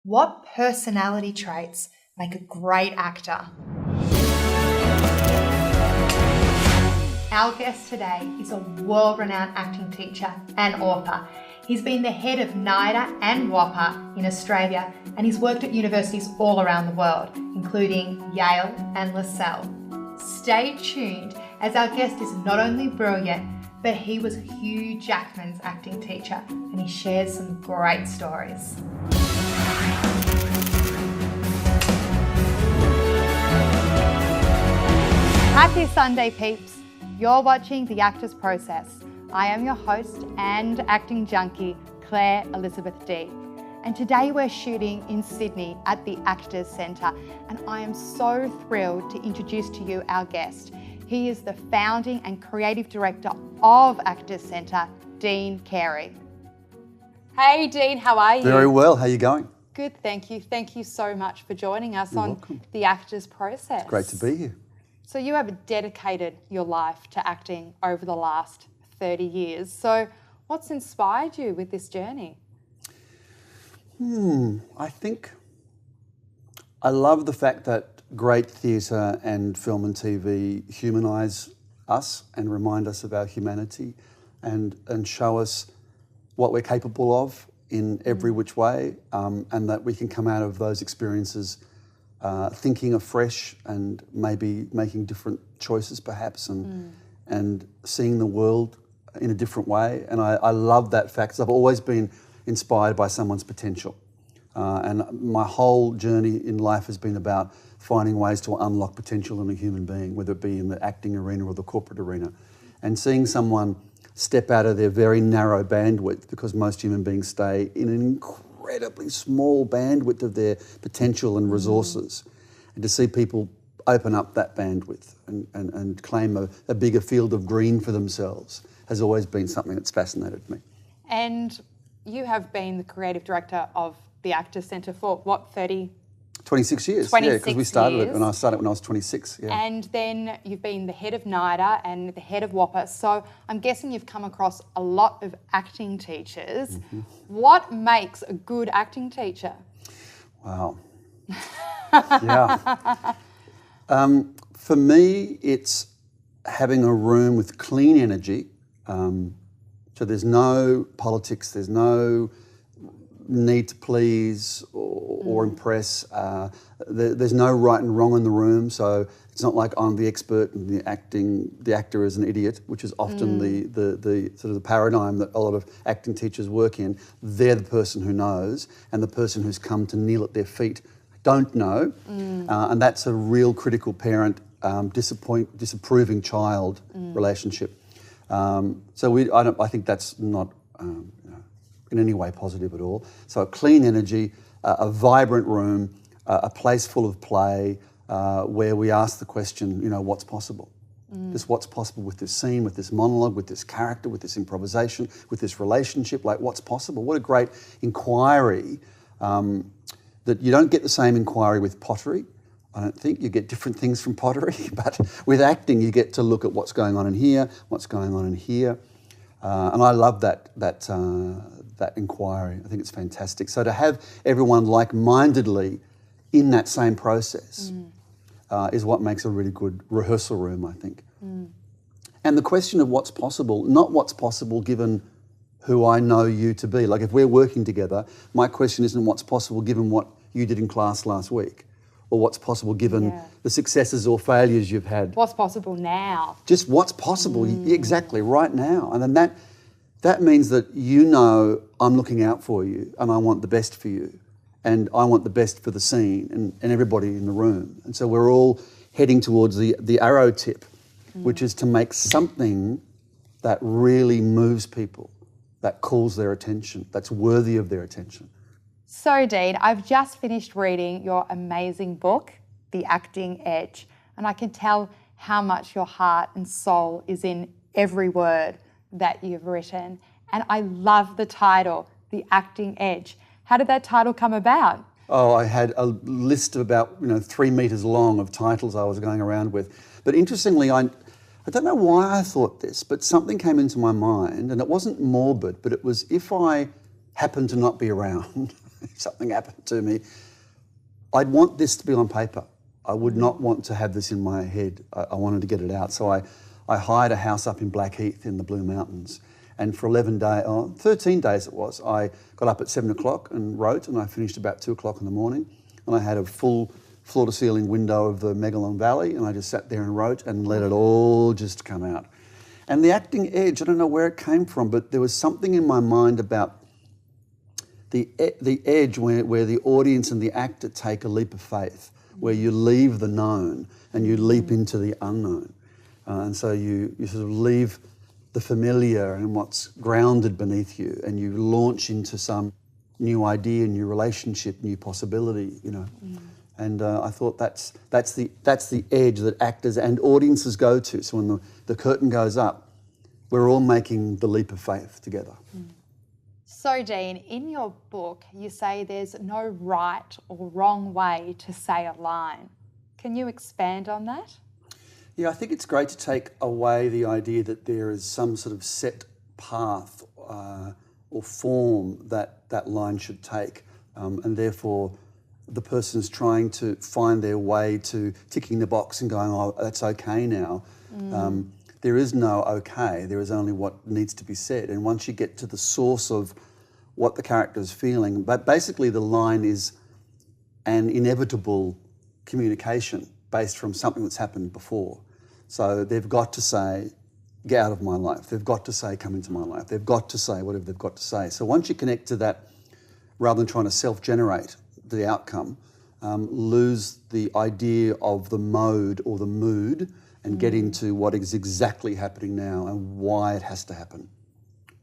What personality traits make a great actor? Our guest today is a world-renowned acting teacher and author. He's been the head of NIDA and WAPA in Australia, and he's worked at universities all around the world, including Yale and LaSalle. Stay tuned, as our guest is not only brilliant, but he was Hugh Jackman's acting teacher, and he shares some great stories. Happy Sunday, peeps. You're watching The Actor's Process. I am your host and acting junkie, Claire Elizabeth D. And today we're shooting in Sydney at the Actors Centre, and I am so thrilled to introduce to you our guest. He is the founding and creative director of Actors Centre, Dean Carey. Hey Dean, how are you? Very well, how are you going? Good, thank you. Thank you so much for joining us You're on welcome. The Actors Process. It's great to be here. So you have dedicated your life to acting over the last 30 years. So what's inspired you with this journey? I think I love the fact that great theatre and film and TV humanise us and remind us of our humanity and show us what we're capable of in every which way, and that we can come out of those experiences thinking afresh and maybe making different choices perhaps and seeing the world in a different way. And I love that fact, 'cause I've always been inspired by someone's potential. And my whole journey in life has been about finding ways to unlock potential in a human being, whether it be in the acting arena or the corporate arena. And seeing someone step out of their very narrow bandwidth, because most human beings stay in an incredibly small bandwidth of their potential and resources. And to see people open up that bandwidth and claim a bigger field of green for themselves has always been something that's fascinated me. And you have been the creative director of the Actors Centre for what, 26 years, 26 because we started years. it when I started when I was 26. Yeah. And then you've been the head of NIDA and the head of WAPA. So I'm guessing you've come across a lot of acting teachers. What makes a good acting teacher? Wow. Yeah. For me, it's having a room with clean energy. So there's no politics, there's no need to please or impress. There's no right and wrong in the room. So it's not like I'm the expert and the actor is an idiot, which is often the sort of the paradigm that a lot of acting teachers work in. They're the person who knows, and the person who's come to kneel at their feet don't know. And that's a real critical parent disapproving child relationship. So I think that's not in any way positive at all. So a clean energy, a vibrant room, a place full of play, where we ask the question, what's possible? Just what's possible with this scene, with this monologue, with this character, with this improvisation, with this relationship, like what's possible? What a great inquiry, that you don't get the same inquiry with pottery. I don't think you get different things from pottery, but with acting you get to look at what's going on in here, what's going on in here. And I love that inquiry. I think it's fantastic. So to have everyone like-mindedly in that same process is what makes a really good rehearsal room, I think. And the question of what's possible, not what's possible given who I know you to be. Like if we're working together, my question isn't what's possible given what you did in class last week, or what's possible given the successes or failures you've had. What's possible now? Just what's possible, exactly, right now. And then that means that I'm looking out for you and I want the best for you and I want the best for the scene and everybody in the room. And so we're all heading towards the arrow tip, which is to make something that really moves people, that calls their attention, that's worthy of their attention. So Dean, I've just finished reading your amazing book, The Acting Edge, and I can tell how much your heart and soul is in every word that you've written. And I love the title, The Acting Edge. How did that title come about? Oh, I had a list of about 3 meters long of titles I was going around with. But interestingly, I don't know why I thought this, but something came into my mind, and it wasn't morbid, but it was if I happened to not be around, if something happened to me, I'd want this to be on paper. I would not want to have this in my head. I wanted to get it out. So I hired a house up in Blackheath in the Blue Mountains. And for 13 days it was, I got up at 7 o'clock and wrote, and I finished about 2 o'clock in the morning. And I had a full floor-to-ceiling window of the Megalon Valley, and I just sat there and wrote and let it all just come out. And the acting edge, I don't know where it came from, but there was something in my mind about the edge where the audience and the actor take a leap of faith, where you leave the known and you leap into the unknown. And so you sort of leave the familiar and what's grounded beneath you, and you launch into some new idea, new relationship, new possibility, you know. And I thought that's the edge that actors and audiences go to. So when the curtain goes up, we're all making the leap of faith together. So Dean, in your book, you say there's no right or wrong way to say a line. Can you expand on that? Yeah, I think it's great to take away the idea that there is some sort of set path or form that line should take, and therefore the person's trying to find their way to ticking the box and going, oh, that's okay now. There is no okay, there is only what needs to be said. And once you get to the source of what the character is feeling, but basically the line is an inevitable communication based from something that's happened before. So they've got to say, get out of my life. They've got to say, come into my life. They've got to say whatever they've got to say. So once you connect to that, rather than trying to self-generate the outcome, lose the idea of the mode or the mood and get into what is exactly happening now and why it has to happen.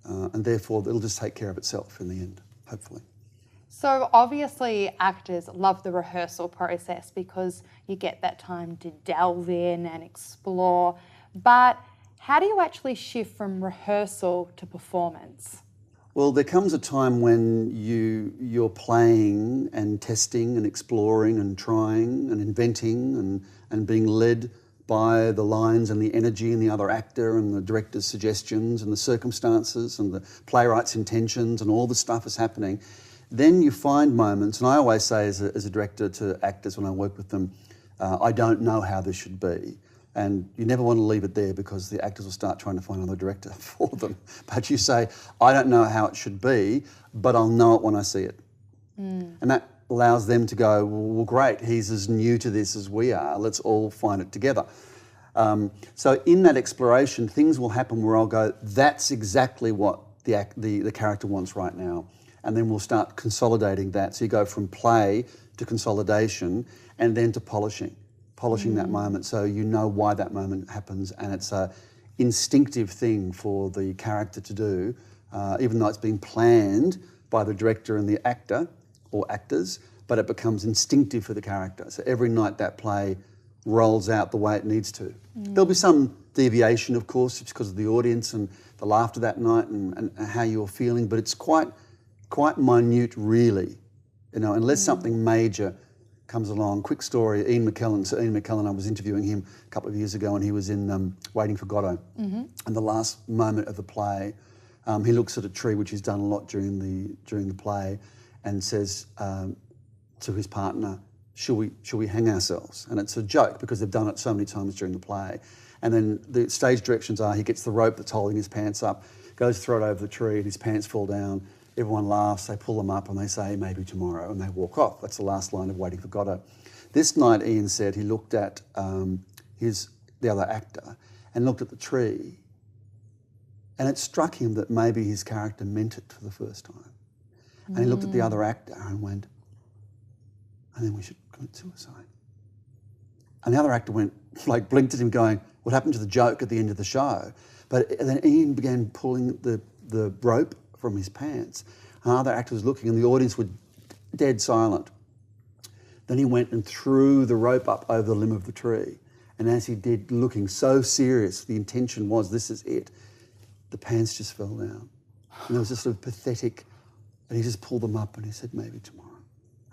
And therefore, it'll just take care of itself in the end, hopefully. So obviously actors love the rehearsal process because you get that time to delve in and explore. But how do you actually shift from rehearsal to performance? Well, there comes a time when you're playing and testing and exploring and trying and inventing and being led by the lines and the energy and the other actor and the director's suggestions and the circumstances and the playwright's intentions and all the stuff is happening. Then you find moments, and I always say as a director to actors when I work with them, I don't know how this should be. And you never want to leave it there because the actors will start trying to find another director for them. But you say, I don't know how it should be, but I'll know it when I see it. And that allows them to go, well, great, he's as new to this as we are. Let's all find it together. So in that exploration, things will happen where I'll go, that's exactly what the character wants right now. And then we'll start consolidating that. So you go from play to consolidation and then to polishing that moment so you know why that moment happens, and it's a instinctive thing for the character to do, even though it's been planned by the director and the actor or actors, but it becomes instinctive for the character. So every night that play rolls out the way it needs to. There'll be some deviation, of course, just because of the audience and the laughter that night and how you're feeling, but it's quite minute, really, you know, unless something major comes along. Quick story, Ian McKellen, I was interviewing him a couple of years ago and he was in Waiting for Godot. And the last moment of the play, he looks at a tree, which he's done a lot during the play, and says to his partner, should we hang ourselves? And it's a joke because they've done it so many times during the play. And then the stage directions are he gets the rope that's holding his pants up, goes to throw it over the tree and his pants fall down. Everyone laughs, they pull them up and they say, maybe tomorrow, and they walk off. That's the last line of Waiting for Godot. This night, Ian said he looked at the other actor and looked at the tree, and it struck him that maybe his character meant it for the first time. And he looked at the other actor and went, and then we should commit suicide. And the other actor went, like blinked at him going, what happened to the joke at the end of the show? But then Ian began pulling the rope from his pants. And other actors was looking and the audience were dead silent. Then he went and threw the rope up over the limb of the tree. And as he did, looking so serious, the intention was, this is it, the pants just fell down. And there was this sort of pathetic, and he just pulled them up and he said, maybe tomorrow.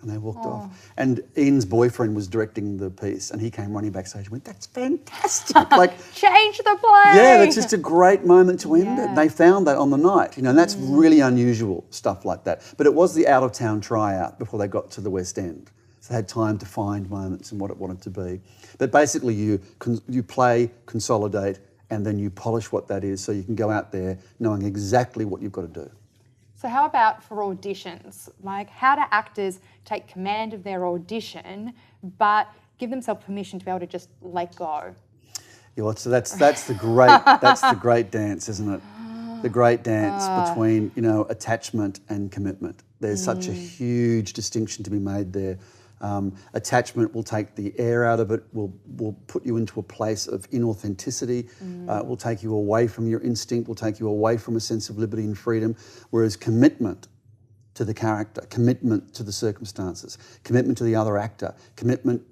And they walked off. And Ian's boyfriend was directing the piece, and he came running backstage and went, "That's fantastic!" Like, change the play. yeah, that's just a great moment to end it. They found that on the night, and that's really unusual stuff like that. But it was the out-of-town tryout before they got to the West End, so they had time to find moments and what it wanted to be. But basically, you play, consolidate, and then you polish what that is, so you can go out there knowing exactly what you've got to do. So how about for auditions? Like, how do actors take command of their audition, but give themselves permission to be able to just let go? Yeah, well, so that's the great dance, isn't it? The great dance between attachment and commitment. There's such a huge distinction to be made there. Attachment will take the air out of it, will put you into a place of inauthenticity, will take you away from your instinct, will take you away from a sense of liberty and freedom, whereas commitment to the character, commitment to the circumstances, commitment to the other actor, commitment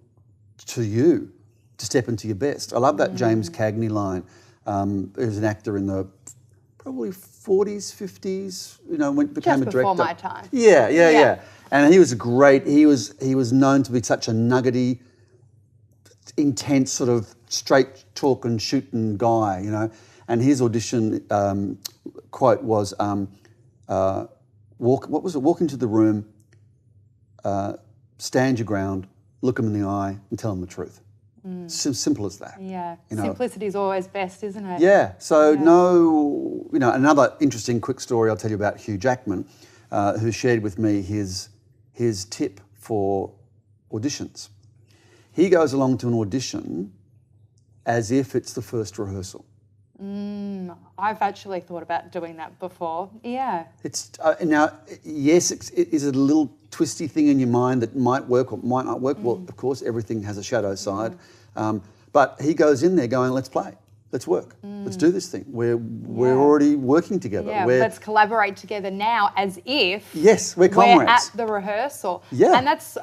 to you, to step into your best. I love that James Cagney line, who's an actor in the probably 40s, 50s, became a director. Just before my time. Yeah. And he was he was known to be such a nuggety, intense, sort of straight talking, shooting guy, And his audition quote was, walk into the room, stand your ground, look him in the eye and tell him the truth. Simple as that. Yeah, simplicity is always best, isn't it? Yeah, so another interesting quick story I'll tell you about Hugh Jackman, who shared with me his tip for auditions. He goes along to an audition as if it's the first rehearsal. I've actually thought about doing that before. Yeah. It's now, yes, is it a little twisty thing in your mind that might work or might not work? Well, of course, everything has a shadow side. But he goes in there going, "Let's play. Let's work. Let's do this thing. We're already working together. Yeah, let's collaborate together now as if we're comrades. We're at the rehearsal." Yeah. And that's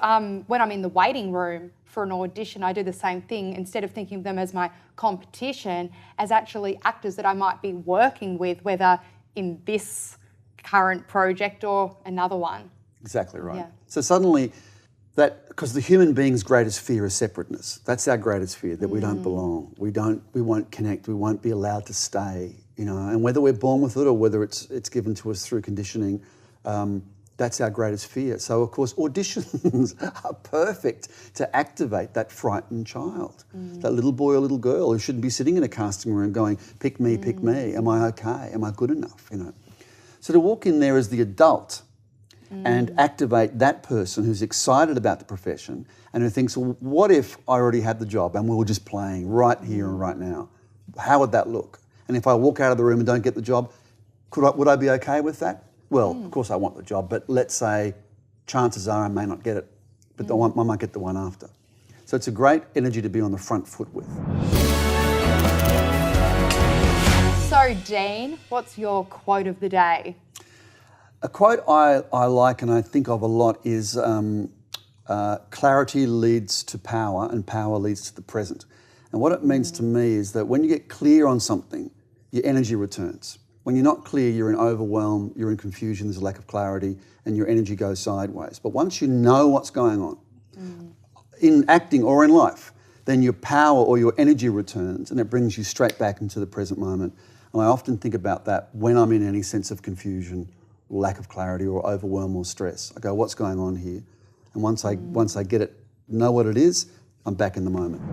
when I'm in the waiting room for an audition, I do the same thing. Instead of thinking of them as my competition, as actually actors that I might be working with, whether in this current project or another one. Exactly right. Yeah. So suddenly, because the human being's greatest fear is separateness. That's our greatest fear, that we don't belong. We won't connect. We won't be allowed to stay. And whether we're born with it or whether it's given to us through conditioning, that's our greatest fear. So of course, auditions are perfect to activate that frightened child, that little boy or little girl who shouldn't be sitting in a casting room going, "Pick me, pick me. Am I okay? Am I good enough?" So to walk in there as the adult and activate that person who's excited about the profession and who thinks, "Well, what if I already had the job and we were just playing right here and right now? How would that look? And if I walk out of the room and don't get the job, would I be okay with that? Well, of course I want the job, but let's say chances are I may not get it, but I might get the one after." So it's a great energy to be on the front foot with. So, Dean, what's your quote of the day? A quote I like and I think of a lot is clarity leads to power and power leads to the present. And what it means to me is that when you get clear on something, your energy returns. When you're not clear, you're in overwhelm, you're in confusion, there's a lack of clarity, and your energy goes sideways. But once you know what's going on, in acting or in life, then your power or your energy returns and it brings you straight back into the present moment. And I often think about that when I'm in any sense of confusion, lack of clarity or overwhelm or stress. I go, "What's going on here?" And once I get it, know what it is, I'm back in the moment.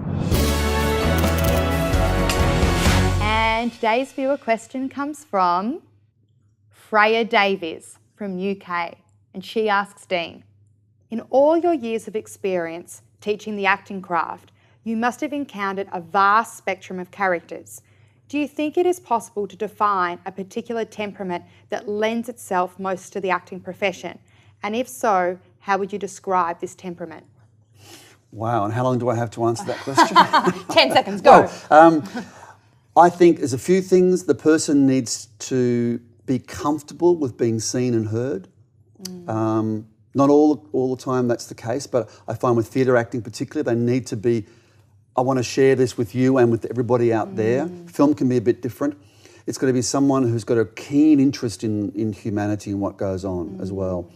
And today's viewer question comes from Freya Davies from UK. And she asks Dean, "In all your years of experience teaching the acting craft, you must have encountered a vast spectrum of characters. Do you think it is possible to define a particular temperament that lends itself most to the acting profession? And if so, how would you describe this temperament?" Wow, and how long do I have to answer that question? 10 seconds, go. I think there's a few things. The person needs to be comfortable with being seen and heard. Not all the time that's the case, but I find with theatre acting particularly, they need to be, "I want to share this with you and with everybody out there." Film can be a bit different. It's got to be someone who's got a keen interest in humanity and what goes on as well.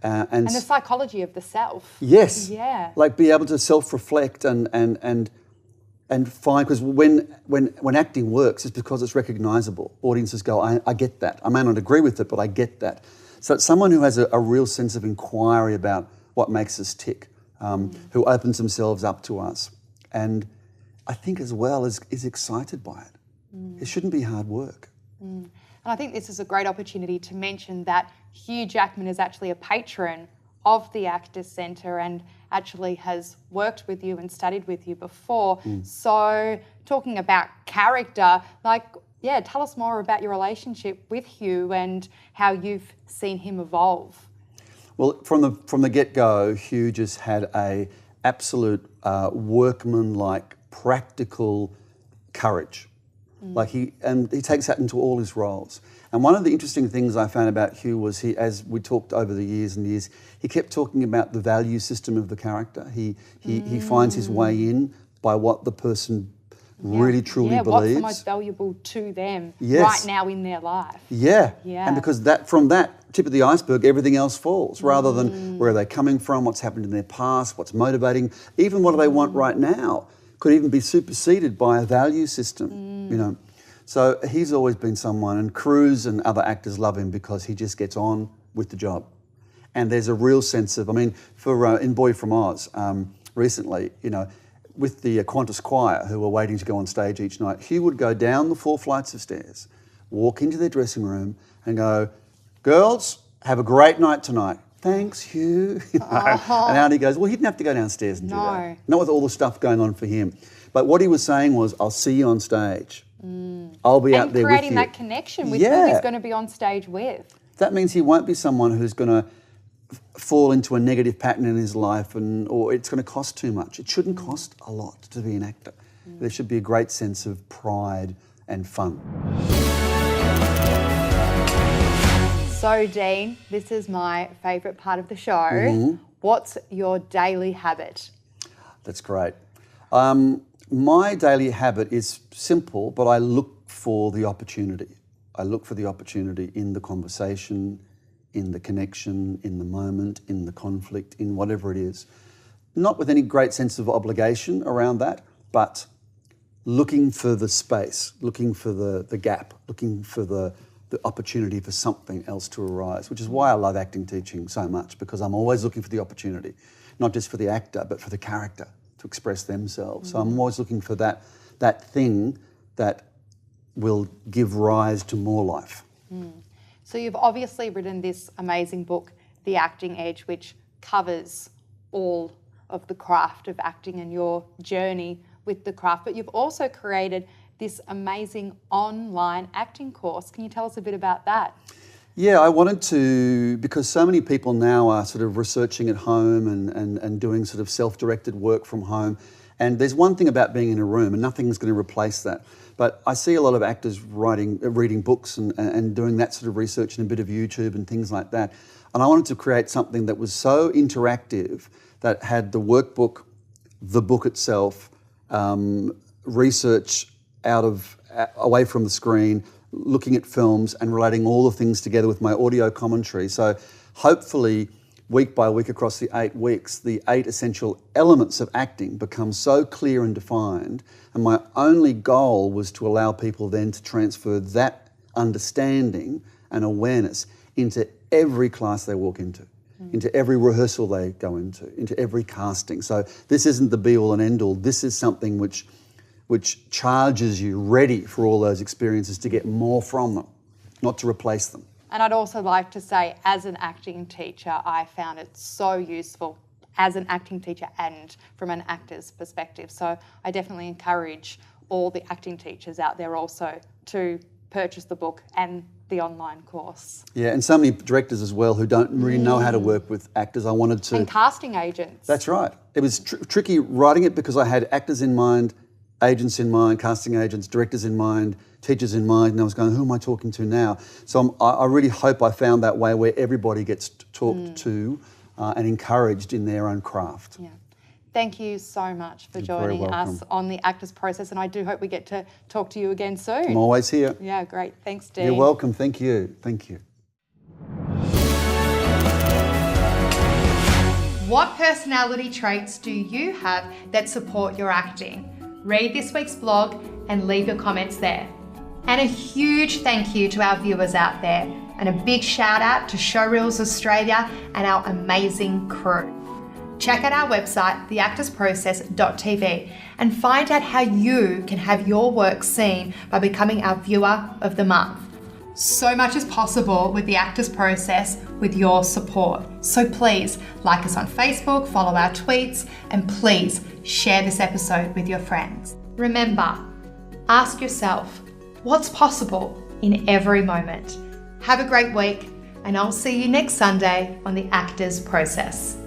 And the psychology of the self. Yes. Yeah. Like be able to self-reflect and find, because when acting works, it's because it's recognisable. Audiences go, I get that. I may not agree with it, but I get that. So it's someone who has a real sense of inquiry about what makes us tick, who opens themselves up to us. And I think as well is excited by it. It shouldn't be hard work. And I think this is a great opportunity to mention that Hugh Jackman is actually a patron of the Actors Centre and actually has worked with you and studied with you before. So talking about character, tell us more about your relationship with Hugh and how you've seen him evolve. Well, from the get-go, Hugh just had a absolute workman-like, practical courage. He takes that into all his roles. And one of the interesting things I found about Hugh was as we talked over the years and years, he kept talking about the value system of the character. He finds his way in by what the person really truly believes. What's the most valuable to them right now in their life. Yeah. And because from that tip of the iceberg, everything else falls, rather than where are they coming from, what's happened in their past, what's motivating, even what do they want right now could even be superseded by a value system, you know. So he's always been someone, and Cruz and other actors love him because he just gets on with the job. And there's a real sense of, in Boy From Oz, recently, you know, with the Qantas choir who were waiting to go on stage each night, Hugh would go down the 4 flights of stairs, walk into their dressing room and go, "Girls, have a great night tonight." "Thanks, Hugh." You know? And out he goes. Well, he didn't have to go downstairs and do that. Not with all the stuff going on for him. But what he was saying was, "I'll see you on stage. I'll be out there with you." And creating that connection with who he's going to be on stage with. That means he won't be someone who's going to fall into a negative pattern in his life or it's going to cost too much. It shouldn't cost a lot to be an actor. There should be a great sense of pride and fun. So, Dean, this is my favourite part of the show. What's your daily habit? That's great. My daily habit is simple, but I look for the opportunity. I look for the opportunity in the conversation, in the connection, in the moment, in the conflict, in whatever it is. Not with any great sense of obligation around that, but looking for the space, looking for the gap, looking for the opportunity for something else to arise, which is why I love acting teaching so much, because I'm always looking for the opportunity, not just for the actor, but for the character to express themselves. So I'm always looking for that thing that will give rise to more life. So you've obviously written this amazing book, The Acting Edge, which covers all of the craft of acting and your journey with the craft, but you've also created this amazing online acting course. Can you tell us a bit about that? Yeah, I wanted to, because so many people now are sort of researching at home and doing sort of self-directed work from home. And there's one thing about being in a room, and nothing's going to replace that. But I see a lot of actors reading books and doing that sort of research and a bit of YouTube and things like that. And I wanted to create something that was so interactive that had the workbook, the book itself, research away from the screen, looking at films and relating all the things together with my audio commentary. So hopefully, week by week across the 8 weeks, the 8 essential elements of acting become so clear and defined. And my only goal was to allow people then to transfer that understanding and awareness into every class they walk into, into every rehearsal they go into every casting. So this isn't the be-all and end-all. This is something which charges you ready for all those experiences to get more from them, not to replace them. And I'd also like to say, as an acting teacher, I found it so useful as an acting teacher and from an actor's perspective. So I definitely encourage all the acting teachers out there also to purchase the book and the online course. Yeah, and so many directors as well who don't really know how to work with actors. I wanted to... And casting agents. That's right. It was tricky writing it because I had actors in mind, agents in mind, casting agents, directors in mind, teachers in mind, and I was going, who am I talking to now? So I really hope I found that way where everybody gets talked to and encouraged in their own craft. Yeah. Thank you so much for joining us on the Actors Process, and I do hope we get to talk to you again soon. I'm always here. Yeah, great. Thanks, Dean. You're welcome. Thank you. Thank you. What personality traits do you have that support your acting? Read this week's blog and leave your comments there. And a huge thank you to our viewers out there, and a big shout out to Showreels Australia and our amazing crew. Check out our website, theactorsprocess.tv, and find out how you can have your work seen by becoming our Viewer of the Month. So much is possible with the Actors Process with your support. So please like us on Facebook, follow our tweets, and please share this episode with your friends. Remember, ask yourself, what's possible in every moment? Have a great week, and I'll see you next Sunday on the Actors Process.